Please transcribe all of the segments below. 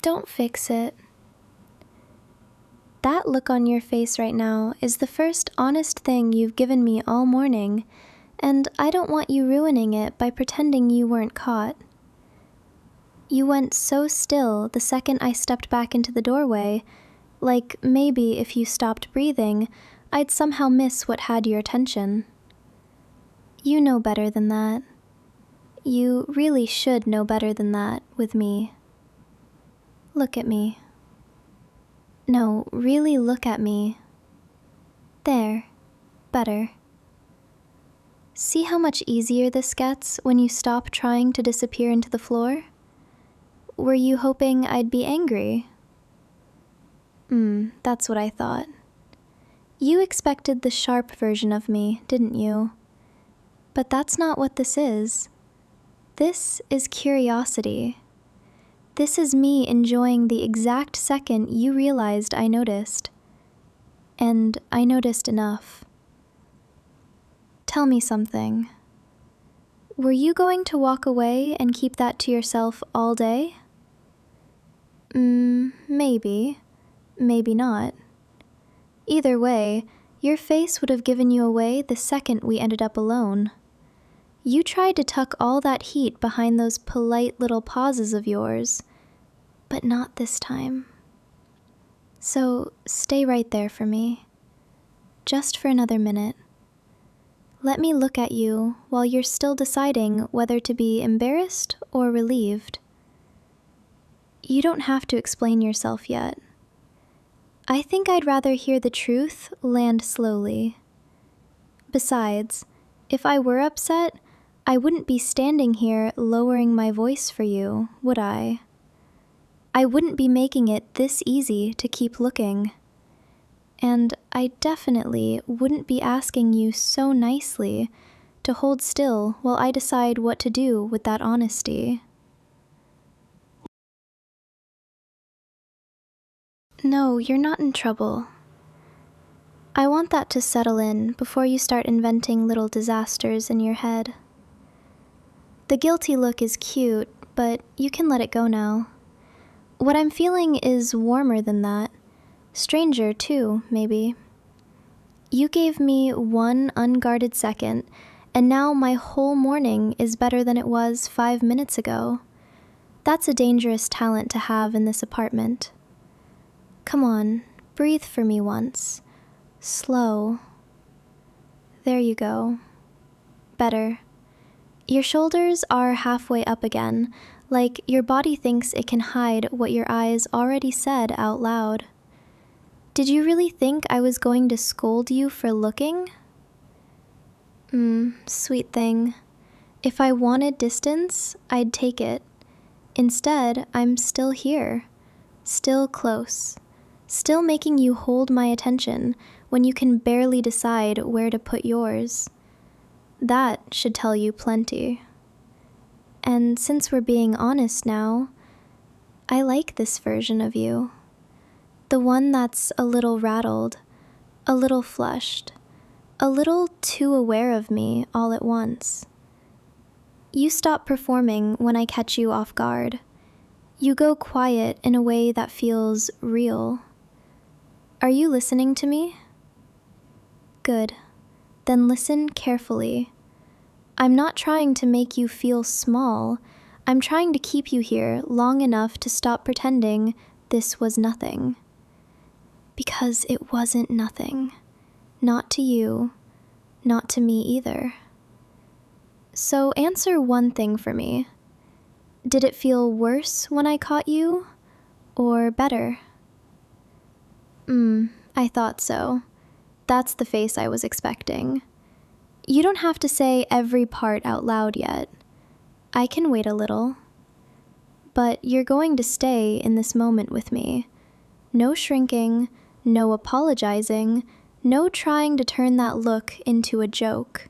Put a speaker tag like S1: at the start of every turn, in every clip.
S1: Don't fix it. That look on your face right now is the first honest thing you've given me all morning, and I don't want you ruining it by pretending you weren't caught. You went so still the second I stepped back into the doorway, like maybe if you stopped breathing, I'd somehow miss what had your attention. You know better than that. You really should know better than that with me. Look at me. No, really look at me. There. Better. See how much easier this gets when you stop trying to disappear into the floor? Were you hoping I'd be angry? That's what I thought. You expected the sharp version of me, didn't you? But that's not what this is. This is curiosity. This is me enjoying the exact second you realized I noticed. And I noticed enough. Tell me something. Were you going to walk away and keep that to yourself all day? Maybe. Maybe not. Either way, your face would have given you away the second we ended up alone. You tried to tuck all that heat behind those polite little pauses of yours, but not this time. So stay right there for me, just for another minute. Let me look at you while you're still deciding whether to be embarrassed or relieved. You don't have to explain yourself yet. I think I'd rather hear the truth land slowly. Besides, if I were upset, I wouldn't be standing here lowering my voice for you, would I? I wouldn't be making it this easy to keep looking. And I definitely wouldn't be asking you so nicely to hold still while I decide what to do with that honesty. No, you're not in trouble. I want that to settle in before you start inventing little disasters in your head. The guilty look is cute, but you can let it go now. What I'm feeling is warmer than that. Stranger, too, maybe. You gave me one unguarded second, and now my whole morning is better than it was 5 minutes ago. That's a dangerous talent to have in this apartment. Come on, breathe for me once. Slow. There you go. Better. Your shoulders are halfway up again, like your body thinks it can hide what your eyes already said out loud. Did you really think I was going to scold you for looking? Sweet thing. If I wanted distance, I'd take it. Instead, I'm still here, still close, still making you hold my attention when you can barely decide where to put yours. That should tell you plenty. And since we're being honest now, I like this version of you. The one that's a little rattled, a little flushed, a little too aware of me all at once. You stop performing when I catch you off guard. You go quiet in a way that feels real. Are you listening to me? Good. Then listen carefully. I'm not trying to make you feel small. I'm trying to keep you here long enough to stop pretending this was nothing. Because it wasn't nothing. Not to you, not to me either. So answer one thing for me. Did it feel worse when I caught you, or better? I thought so. That's the face I was expecting. You don't have to say every part out loud yet. I can wait a little. But you're going to stay in this moment with me. No shrinking, no apologizing, no trying to turn that look into a joke.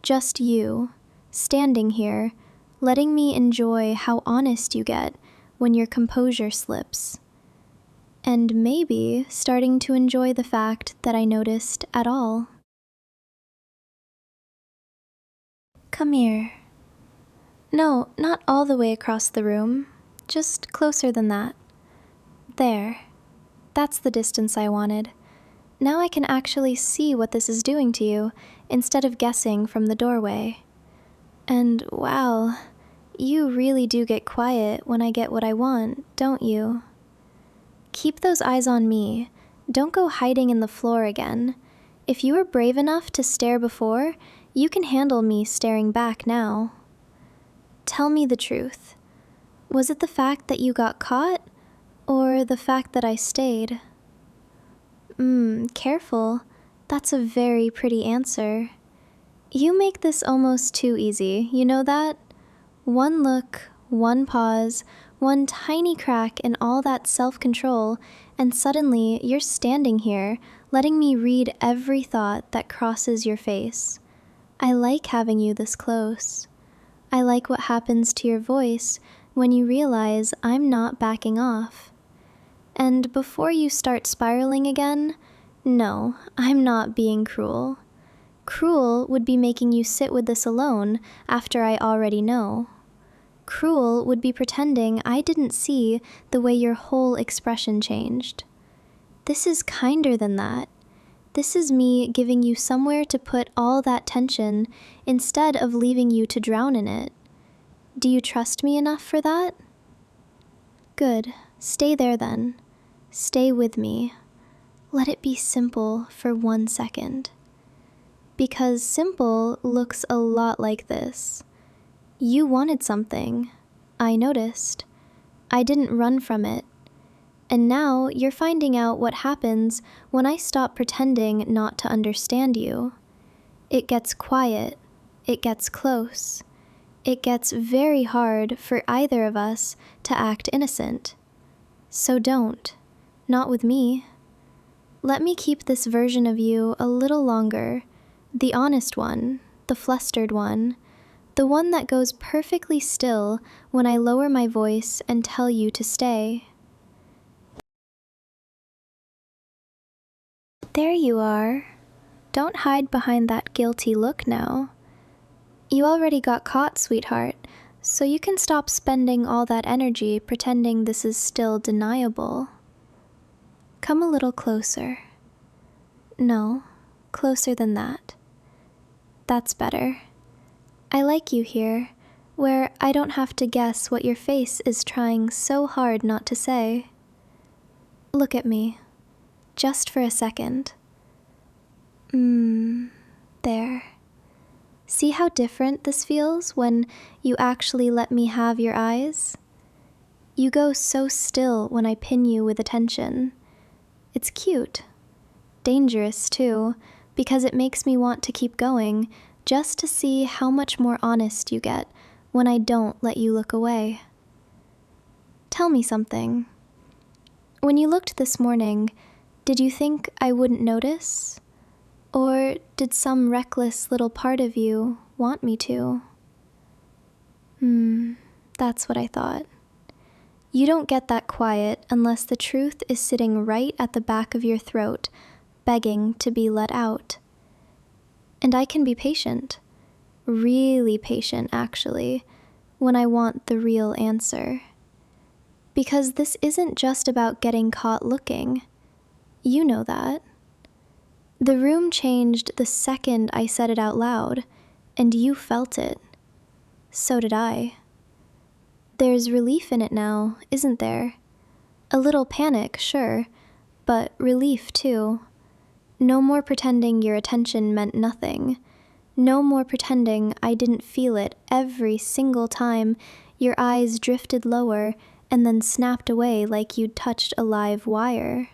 S1: Just you, standing here, letting me enjoy how honest you get when your composure slips. And maybe starting to enjoy the fact that I noticed at all. Come here. No, not all the way across the room. just closer than that. There. That's the distance I wanted. Now I can actually see what this is doing to you, instead of guessing from the doorway. And wow, you really do get quiet when I get what I want, don't you? Keep those eyes on me. Don't go hiding in the floor again. If you were brave enough to stare before, you can handle me staring back now. Tell me the truth. Was it the fact that you got caught, or the fact that I stayed? Careful. That's a very pretty answer. You make this almost too easy, you know that? One look, one pause, one tiny crack in all that self-control, and suddenly you're standing here, letting me read every thought that crosses your face. I like having you this close. I like what happens to your voice when you realize I'm not backing off. And before you start spiraling again, no, I'm not being cruel. Cruel would be making you sit with this alone after I already know. Cruel would be pretending I didn't see the way your whole expression changed. This is kinder than that. This is me giving you somewhere to put all that tension instead of leaving you to drown in it. Do you trust me enough for that? Good. Stay there then. Stay with me. Let it be simple for 1 second. Because simple looks a lot like this. You wanted something. I noticed. I didn't run from it. And now you're finding out what happens when I stop pretending not to understand you. It gets quiet. It gets close. It gets very hard for either of us to act innocent. So don't. Not with me. Let me keep this version of you a little longer. The honest one, the flustered one, the one that goes perfectly still when I lower my voice and tell you to stay. There you are. Don't hide behind that guilty look now. You already got caught, sweetheart, so you can stop spending all that energy pretending this is still deniable. Come a little closer. No, closer than that. That's better. I like you here, where I don't have to guess what your face is trying so hard not to say. Look at me, just for a second. There. See how different this feels when you actually let me have your eyes? You go so still when I pin you with attention. It's cute. Dangerous, too, because it makes me want to keep going just to see how much more honest you get when I don't let you look away. Tell me something. When you looked this morning, did you think I wouldn't notice? Or did some reckless little part of you want me to? That's what I thought. You don't get that quiet unless the truth is sitting right at the back of your throat, begging to be let out. And I can be patient, really patient actually, when I want the real answer. Because this isn't just about getting caught looking. You know that. The room changed the second I said it out loud, and you felt it. So did I. There's relief in it now, isn't there? A little panic, sure, but relief too. No more pretending your attention meant nothing. No more pretending I didn't feel it every single time your eyes drifted lower and then snapped away like you'd touched a live wire.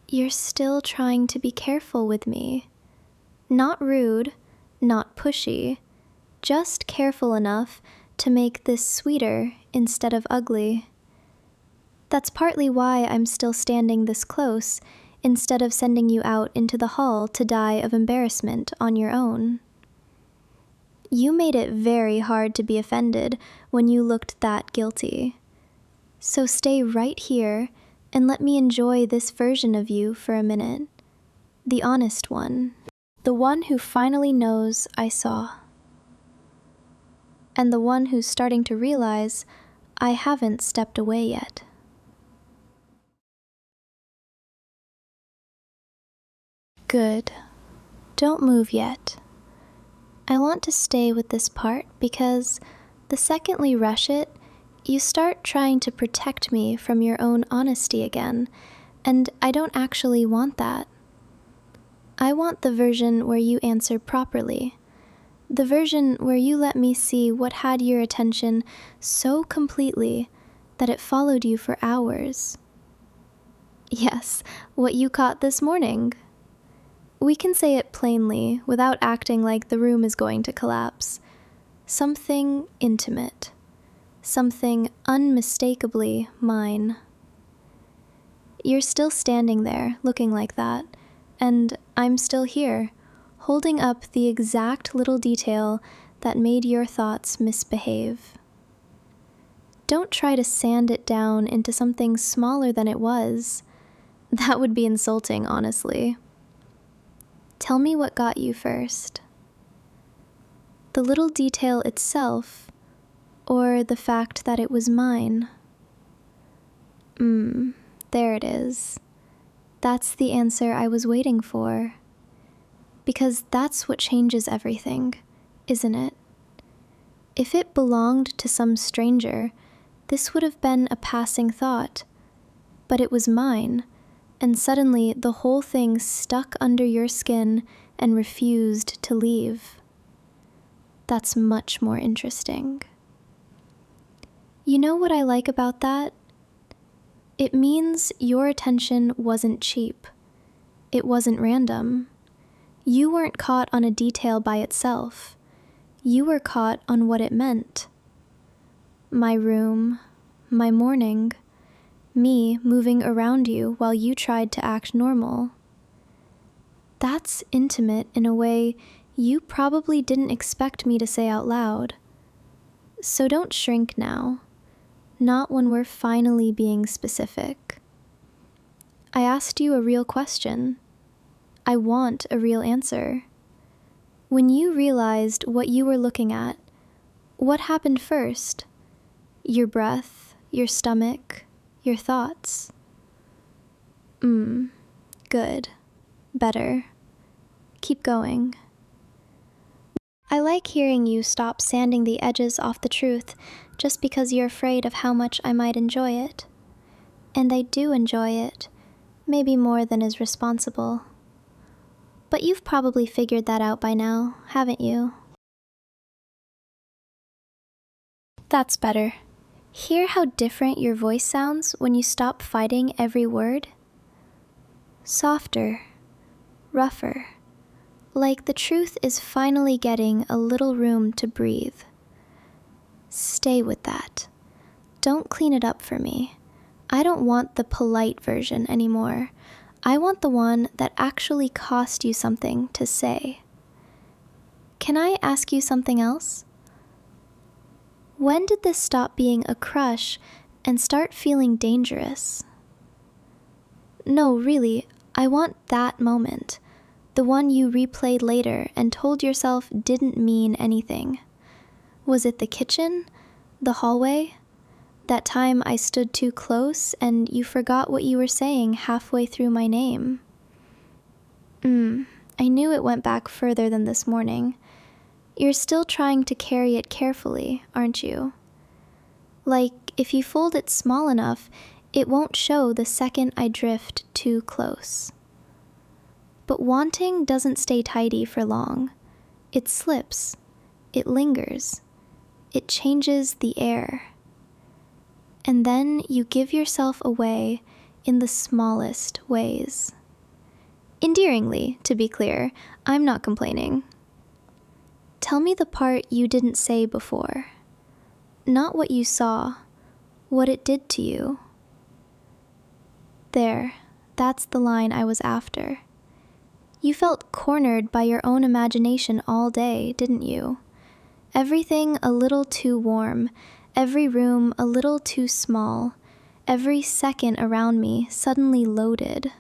S1: You're still trying to be careful with me. Not rude, not pushy, just careful enough to make this sweeter instead of ugly. That's partly why I'm still standing this close instead of sending you out into the hall to die of embarrassment on your own. You made it very hard to be offended when you looked that guilty. So stay right here and let me enjoy this version of you for a minute. The honest one. The one who finally knows I saw. And the one who's starting to realize I haven't stepped away yet. Good. Don't move yet. I want to stay with this part because the second we rush it, you start trying to protect me from your own honesty again, and I don't actually want that. I want the version where you answer properly. The version where you let me see what had your attention so completely that it followed you for hours. Yes, what you caught this morning. We can say it plainly without acting like the room is going to collapse. Something intimate. Something unmistakably mine. You're still standing there, looking like that, and I'm still here, holding up the exact little detail that made your thoughts misbehave. Don't try to sand it down into something smaller than it was. That would be insulting, honestly. Tell me what got you first. The little detail itself, or the fact that it was mine? There it is. That's the answer I was waiting for. Because that's what changes everything, isn't it? If it belonged to some stranger, this would have been a passing thought. But it was mine, and suddenly the whole thing stuck under your skin and refused to leave. That's much more interesting. You know what I like about that? It means your attention wasn't cheap. It wasn't random. You weren't caught on a detail by itself. You were caught on what it meant. My room, my morning, me moving around you while you tried to act normal. That's intimate in a way you probably didn't expect me to say out loud. So don't shrink now. Not when we're finally being specific. I asked you a real question. I want a real answer. When you realized what you were looking at, what happened first? Your breath, your stomach, your thoughts? Good. Better. Keep going. I like hearing you stop sanding the edges off the truth just because you're afraid of how much I might enjoy it. And I do enjoy it, maybe more than is responsible. But you've probably figured that out by now, haven't you? That's better. Hear how different your voice sounds when you stop fighting every word? Softer, rougher, like the truth is finally getting a little room to breathe. Stay with that. Don't clean it up for me. I don't want the polite version anymore. I want the one that actually cost you something to say. Can I ask you something else? When did this stop being a crush and start feeling dangerous? No, really, I want that moment. The one you replayed later and told yourself didn't mean anything. Was it the kitchen? The hallway? That time I stood too close and you forgot what you were saying halfway through my name? I knew it went back further than this morning. You're still trying to carry it carefully, aren't you? Like, if you fold it small enough, it won't show the second I drift too close. But wanting doesn't stay tidy for long. It slips. It lingers. It changes the air. And then you give yourself away in the smallest ways. Endearingly, to be clear, I'm not complaining. Tell me the part you didn't say before. Not what you saw, what it did to you. There, that's the line I was after. You felt cornered by your own imagination all day, didn't you? Everything a little too warm, every room a little too small, every second around me suddenly loaded.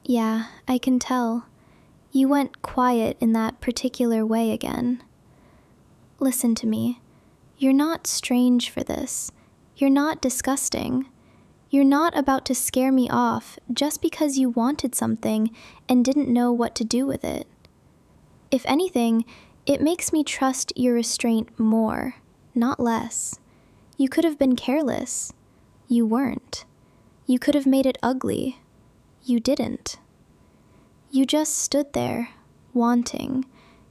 S1: Yeah, I can tell. You went quiet in that particular way again. Listen to me. You're not strange for this. You're not disgusting. You're not about to scare me off just because you wanted something and didn't know what to do with it. If anything, it makes me trust your restraint more, not less. You could have been careless. You weren't. You could have made it ugly. You didn't. You just stood there, wanting,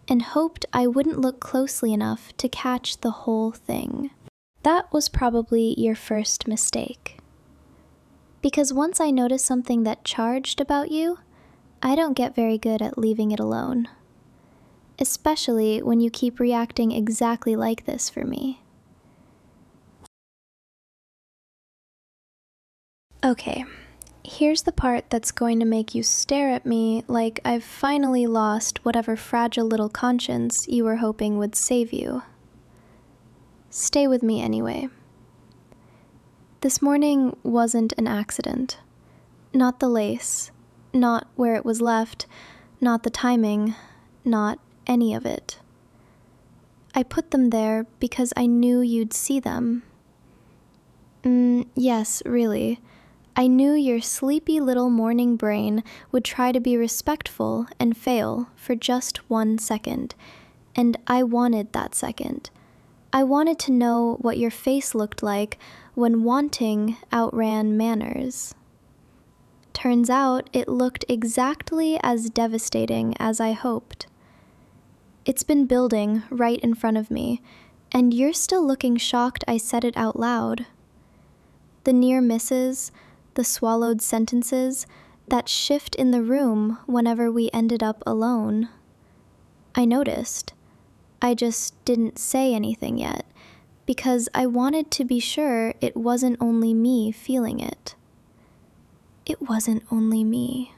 S1: and hoped I wouldn't look closely enough to catch the whole thing. That was probably your first mistake. Because once I notice something that charged about you, I don't get very good at leaving it alone. Especially when you keep reacting exactly like this for me. Okay, here's the part that's going to make you stare at me like I've finally lost whatever fragile little conscience you were hoping would save you. Stay with me anyway. This morning wasn't an accident. Not the lace, not where it was left, not the timing, not any of it. I put them there because I knew you'd see them. Yes, really. I knew your sleepy little morning brain would try to be respectful and fail for just 1 second, and I wanted that second. I wanted to know what your face looked like when wanting outran manners. Turns out it looked exactly as devastating as I hoped. It's been building right in front of me, and you're still looking shocked I said it out loud. The near misses, the swallowed sentences, that shift in the room whenever we ended up alone. I noticed. I just didn't say anything yet, because I wanted to be sure it wasn't only me feeling it. It wasn't only me.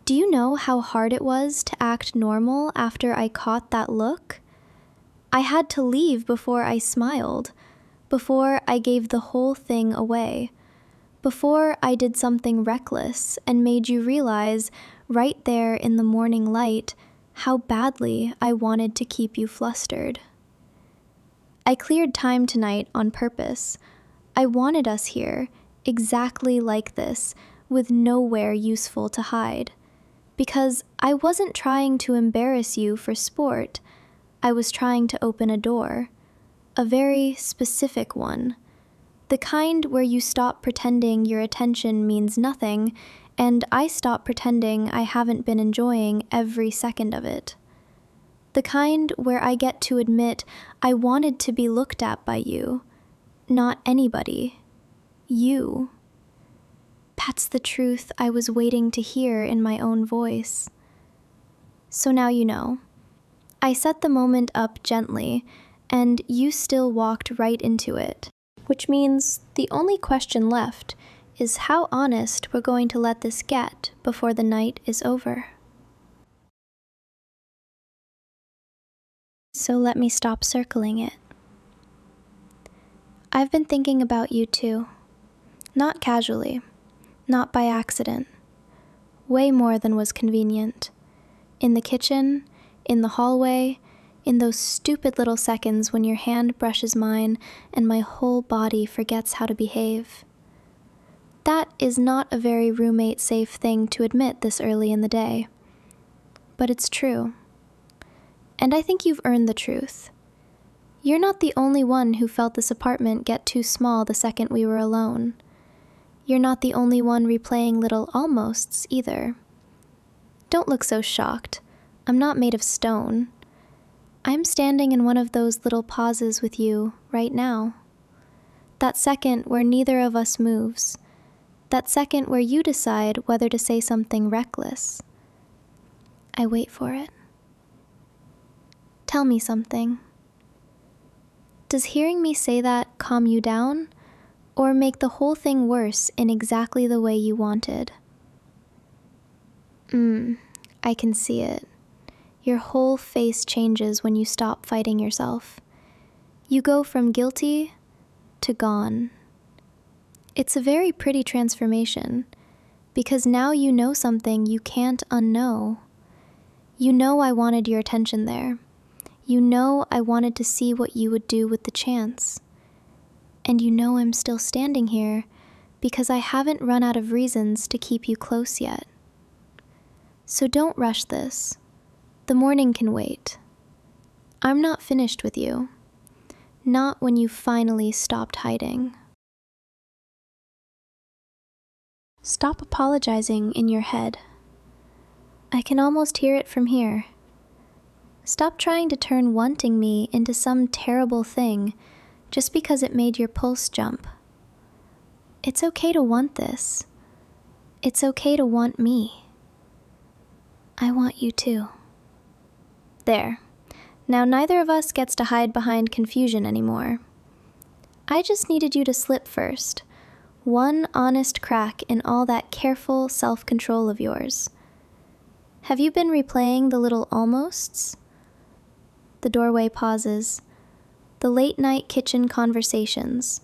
S1: Do you know how hard it was to act normal after I caught that look? I had to leave before I smiled, before I gave the whole thing away, before I did something reckless and made you realize right there in the morning light how badly I wanted to keep you flustered. I cleared time tonight on purpose. I wanted us here, exactly like this, with nowhere useful to hide. Because I wasn't trying to embarrass you for sport. I was trying to open a door. A very specific one. The kind where you stop pretending your attention means nothing, and I stop pretending I haven't been enjoying every second of it. The kind where I get to admit I wanted to be looked at by you. Not anybody. You. That's the truth I was waiting to hear in my own voice. So now you know. I set the moment up gently, and you still walked right into it. Which means the only question left is how honest we're going to let this get before the night is over. So let me stop circling it. I've been thinking about you too. Not casually. Not by accident. Way more than was convenient. In the kitchen, in the hallway, in those stupid little seconds when your hand brushes mine and my whole body forgets how to behave. That is not a very roommate-safe thing to admit this early in the day. But it's true. And I think you've earned the truth. You're not the only one who felt this apartment get too small the second we were alone. You're not the only one replaying little almosts either. Don't look so shocked. I'm not made of stone. I'm standing in one of those little pauses with you right now. That second where neither of us moves. That second where you decide whether to say something reckless. I wait for it. Tell me something. Does hearing me say that calm you down? Or make the whole thing worse in exactly the way you wanted? I can see it. Your whole face changes when you stop fighting yourself. You go from guilty to gone. It's a very pretty transformation, because now you know something you can't unknow. You know I wanted your attention there. You know I wanted to see what you would do with the chance. And you know I'm still standing here because I haven't run out of reasons to keep you close yet. So don't rush this. The morning can wait. I'm not finished with you. Not when you finally stopped hiding. Stop apologizing in your head. I can almost hear it from here. Stop trying to turn wanting me into some terrible thing just because it made your pulse jump. It's okay to want this. It's okay to want me. I want you too. There. Now neither of us gets to hide behind confusion anymore. I just needed you to slip first. One honest crack in all that careful self-control of yours. Have you been replaying the little almosts? The doorway pauses. The late-night kitchen conversations.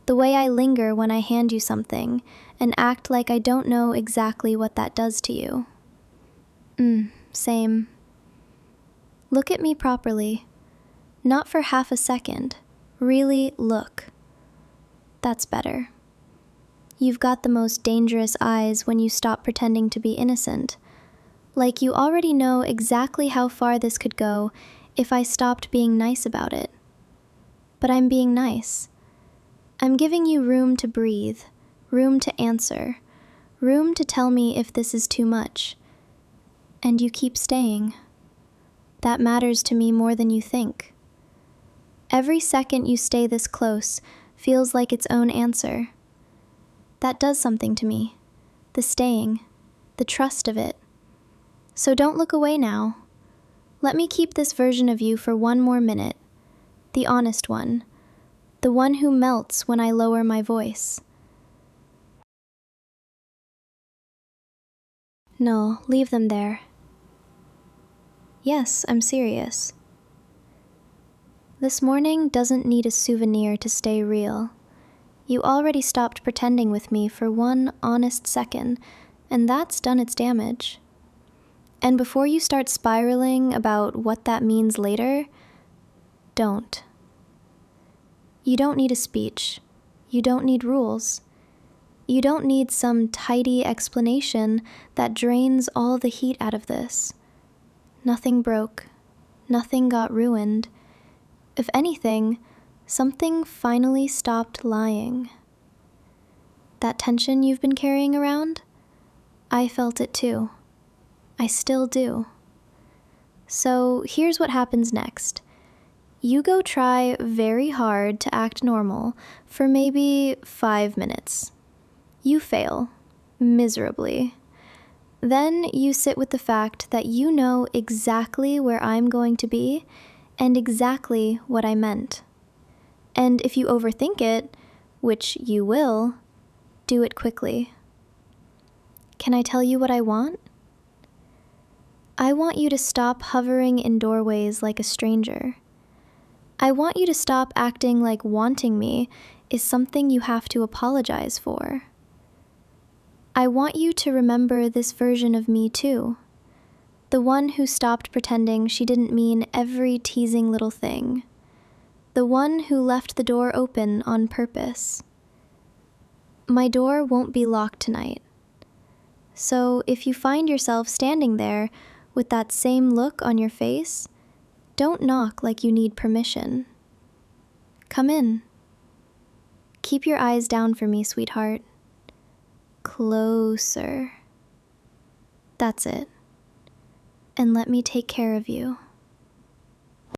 S1: The way I linger when I hand you something and act like I don't know exactly what that does to you. Same. Look at me properly. Not for half a second. Really look. That's better. You've got the most dangerous eyes when you stop pretending to be innocent. Like you already know exactly how far this could go if I stopped being nice about it. But I'm being nice. I'm giving you room to breathe, room to answer, room to tell me if this is too much. And you keep staying. That matters to me more than you think. Every second you stay this close feels like its own answer. That does something to me. The staying, the trust of it. So don't look away now. Let me keep this version of you for one more minute. The honest one. The one who melts when I lower my voice. No, leave them there. Yes, I'm serious. This morning doesn't need a souvenir to stay real. You already stopped pretending with me for one honest second, and that's done its damage. And before you start spiraling about what that means later, don't. You don't need a speech. You don't need rules. You don't need some tidy explanation that drains all the heat out of this. Nothing broke. Nothing got ruined. If anything, something finally stopped lying. That tension you've been carrying around? I felt it too. I still do. So here's what happens next. You go try very hard to act normal for maybe 5 minutes. You fail, miserably. Then you sit with the fact that you know exactly where I'm going to be and exactly what I meant. And if you overthink it, which you will, do it quickly. Can I tell you what I want? I want you to stop hovering in doorways like a stranger. I want you to stop acting like wanting me is something you have to apologize for. I want you to remember this version of me too. The one who stopped pretending she didn't mean every teasing little thing. The one who left the door open on purpose. My door won't be locked tonight. So if you find yourself standing there with that same look on your face, don't knock like you need permission. Come in. Keep your eyes down for me, sweetheart. Closer. That's it. And let me take care of you.